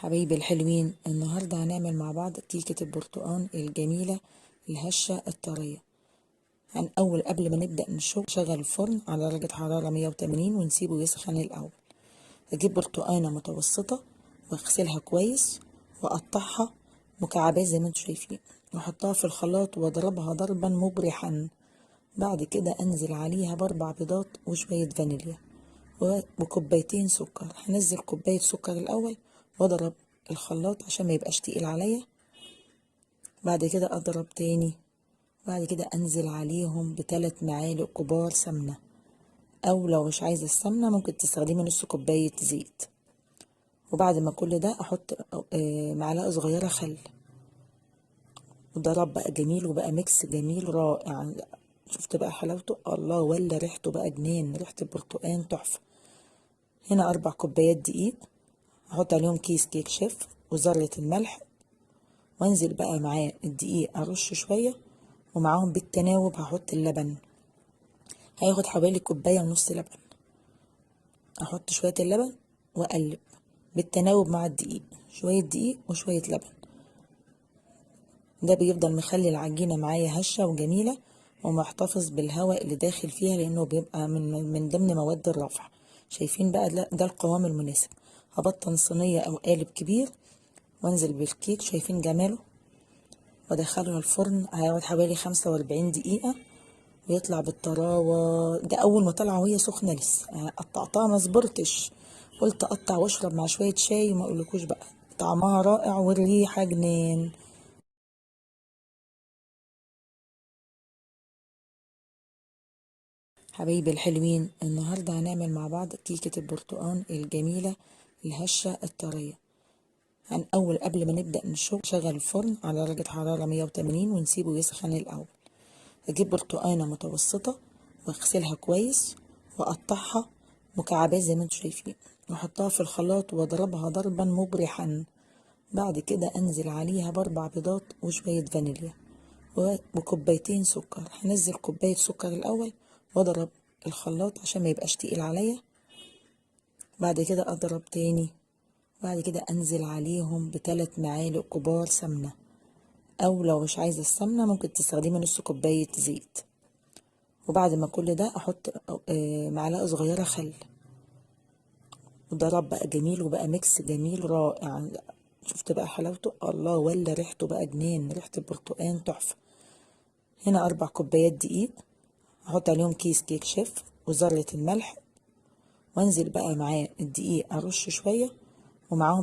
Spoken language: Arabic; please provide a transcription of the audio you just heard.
حبايبي الحلوين، النهاردة هنعمل مع بعض كيكة البرتقال الجميلة الهشة الطرية. قبل ما نبدأ نشغل الفرن على درجة حرارة 180 ونسيبه يسخن الأول. أجيب برتقانة متوسطة واغسلها كويس وأقطعها مكعبات زي ما انتوا شايفين، واحطها في الخلاط واضربها ضربا مبرحا. بعد كده انزل عليها باربع بيضات وشوية فانيليا وكوبايتين سكر. هنزل كوباية سكر الأول واضرب الخلاط عشان ما يبقاش تقيل عليا. بعد كده اضرب تاني. بعد كده انزل عليهم ب3 معالق كبار سمنة، او لو مش عايزة السمنة ممكن تستخدمي نص كوباية زيت. وبعد ما كل ده احط معلقة صغيرة خل، وضرب بقى جميل وبقى ميكس جميل رائع. شفت بقى حلاوته؟ الله، ولا ريحته بقى جنان، ريحة البرتقال تحفة. هنا 4 كوبايات دقيق، احط عليهم كيس كيك شيف وذرة الملح، وانزل بقى معاه الدقيق ارش شوية، ومعاهم بالتناوب هحط اللبن. هياخد حوالي كوباية ونص لبن. احط شوية اللبن واقلب بالتناوب مع الدقيق، شوية دقيق وشوية لبن. ده بيفضل مخلي العجينة معايا هشة وجميلة ومحتفظ بالهواء اللي داخل فيها، لانه بيبقى من ضمن مواد الرفع. شايفين بقى؟ ده القوام المناسب. هبطن صينية او قالب كبير وانزل بالكيك، شايفين جماله؟ وادخله الفرن. هيقعد حوالي 45 دقيقة ويطلع بالطراوة. ده اول ما طلع وهي سخنة لسه، يعني قطعتها ما صبرتش، قلت اقطع واشرب مع شوية شاي، وما اقولكوش بقى طعمها رائع والريحة جنان. حبايبي الحلوين، النهاردة هنعمل مع بعض كيكة البرتقال الجميلة الهشة الطرية. قبل ما نبدأ نشغل الفرن على درجة حرارة 180 ونسيبه يسخن الأول. أجيب برتقانة متوسطة واغسلها كويس وأقطعها مكعبات زي ما انتوا شايفين، واحطها في الخلاط واضربها ضربا مبرحا. بعد كده انزل عليها باربع بيضات وشوية فانيليا وكوبايتين سكر. هنزل كوباية سكر الأول واضرب الخلاط عشان ما يبقاش تقيل عليا. بعد كده اضرب تاني. بعد كده انزل عليهم ب3 معالق كبار سمنة، او لو مش عايزة السمنة ممكن تستخدمي نص كوباية زيت. وبعد ما كل ده احط معلقة صغيرة خل، وضرب بقى جميل وبقى ميكس جميل رائع. شفت بقى حلاوته؟ الله، ولا ريحته بقى جنان، ريحة البرتقال تحفة. هنا 4 كوبايات دقيق، احط عليهم كيس كيك شيف وذرة الملح، وانزل بقى معاه الدقيق ارش شوية، ومعاهم